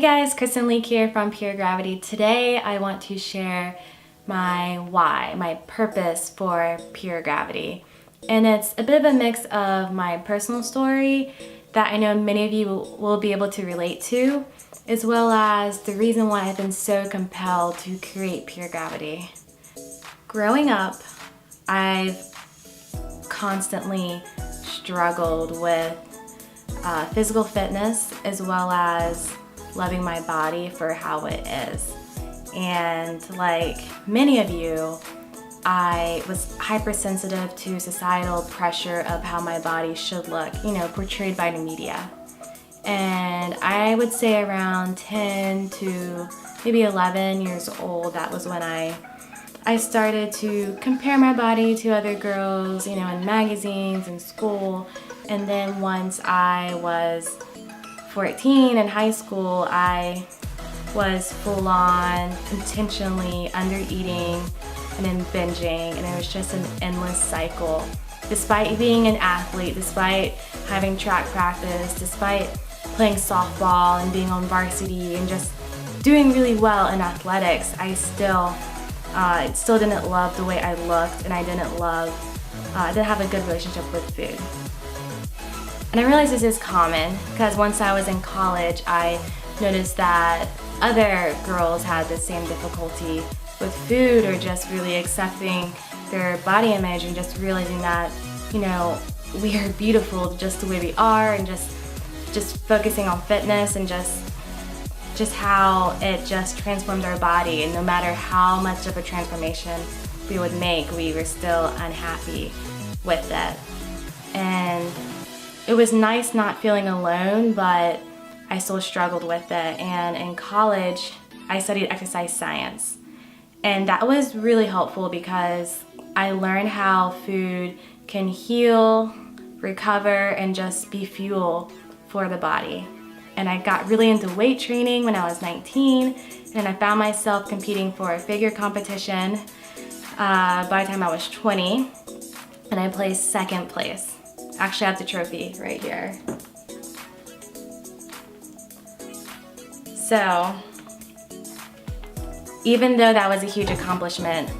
Hey guys, Kristen Leek here from Pure Gravity. Today I want to share my why, my purpose for Pure Gravity. And it's a bit of a mix of my personal story that I know many of you will be able to relate to, as well as the reason why I've been so compelled to create Pure Gravity. Growing up, I've constantly struggled with physical fitness as well as loving my body for how it is. And like many of you, I was hypersensitive to societal pressure of how my body should look, portrayed by the media. And I would say around 10 to maybe 11 years old, that was when I started to compare my body to other girls, in magazines and school. And then once I was 14 in high school, I was full on intentionally under eating and then binging, and it was just an endless cycle. Despite being an athlete, despite having track practice, despite playing softball and being on varsity and just doing really well in athletics, I still didn't love the way I looked, and I didn't have a good relationship with food. And I realized this is common because once I was in college, I noticed that other girls had the same difficulty with food or just really accepting their body image and just realizing that, we are beautiful just the way we are, and just focusing on fitness and just how it just transformed our body. And no matter how much of a transformation we would make, we were still unhappy with it. And it was nice not feeling alone, but I still struggled with it. And in college, I studied exercise science. And that was really helpful because I learned how food can heal, recover, and just be fuel for the body. And I got really into weight training when I was 19, and I found myself competing for a figure competition by the time I was 20, and I placed second place. Actually, I have the trophy right here. So, even though that was a huge accomplishment,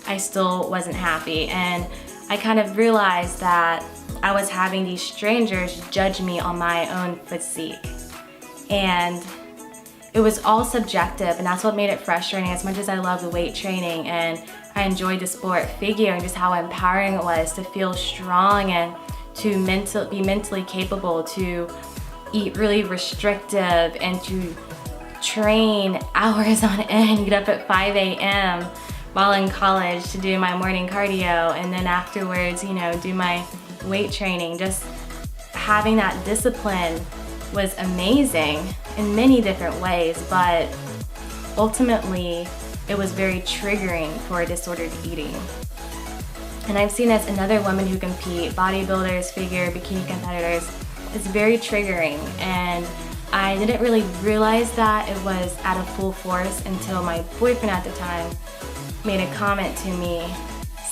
I still wasn't happy, and I kind of realized that I was having these strangers judge me on my own physique. And it was all subjective, and that's what made it frustrating. As much as I love the weight training and I enjoyed the sport figure and just how empowering it was to feel strong and to be mentally capable, to eat really restrictive and to train hours on end, get up at 5 a.m. while in college to do my morning cardio, and then afterwards, do my weight training. Just having that discipline was amazing in many different ways, but ultimately it was very triggering for disordered eating. And I've seen this in other women who compete, bodybuilders, figure, bikini competitors. It's very triggering, and I didn't really realize that it was at a full force until my boyfriend at the time made a comment to me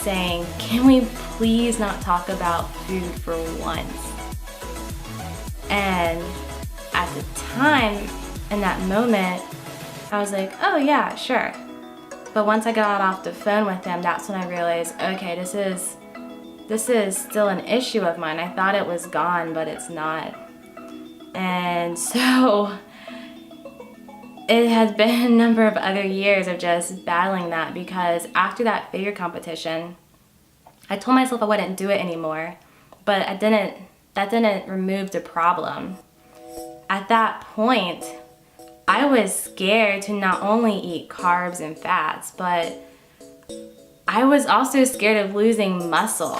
saying, "Can we please not talk about food for once?" And at the time, in that moment, I was like, "Oh yeah, sure." But once I got off the phone with him, that's when I realized, okay, this is still an issue of mine. I thought it was gone, but it's not. And so it has been a number of other years of just battling that, because after that figure competition, I told myself I wouldn't do it anymore, but that didn't remove the problem. At that point, I was scared to not only eat carbs and fats, but I was also scared of losing muscle,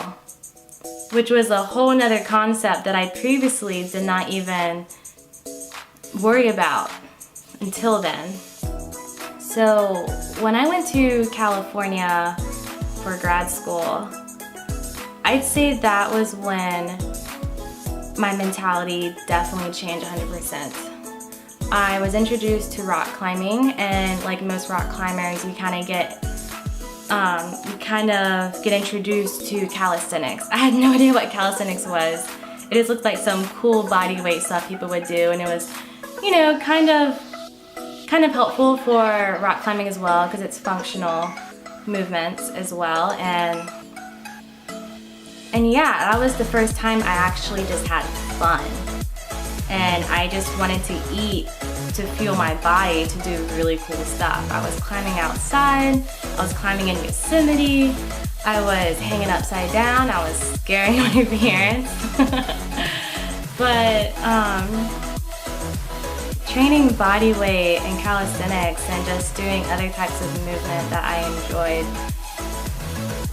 which was a whole nother concept that I previously did not even worry about until then. So when I went to California for grad school, I'd say that was when my mentality definitely changed 100%. I was introduced to rock climbing, and like most rock climbers, you kind of get introduced to calisthenics. I had no idea what calisthenics was. It just looked like some cool body weight stuff people would do, and it was, kind of kind of helpful for rock climbing as well because it's functional movements as well. And yeah, that was the first time I actually just had fun. And I just wanted to eat to fuel my body to do really cool stuff. I was climbing outside, I was climbing in Yosemite, I was hanging upside down, I was scaring my parents. But training body weight and calisthenics and just doing other types of movement that I enjoyed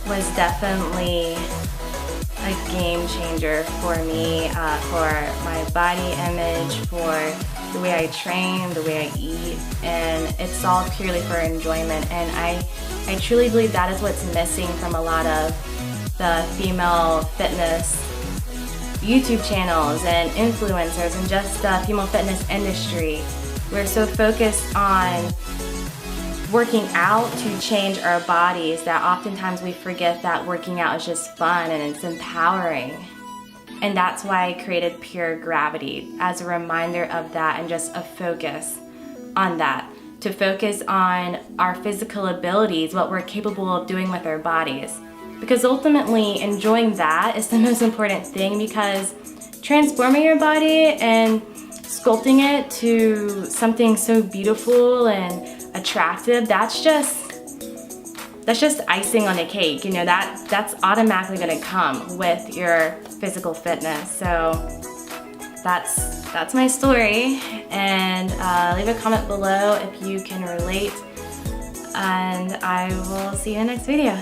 was definitely a game changer for me, for my body image, for the way I train, the way I eat, and it's all purely for enjoyment. And I truly believe that is what's missing from a lot of the female fitness YouTube channels and influencers and just the female fitness industry. We're so focused on working out to change our bodies that oftentimes we forget that working out is just fun and it's empowering. And that's why I created Pure Gravity, as a reminder of that and just a focus on that. To focus on our physical abilities, what we're capable of doing with our bodies. Because ultimately, enjoying that is the most important thing, because transforming your body and sculpting it to something so beautiful and attractive, that's just icing on the cake. You know, that's automatically gonna come with your physical fitness. So that's my story, and leave a comment below if you can relate, and I will see you in the next video.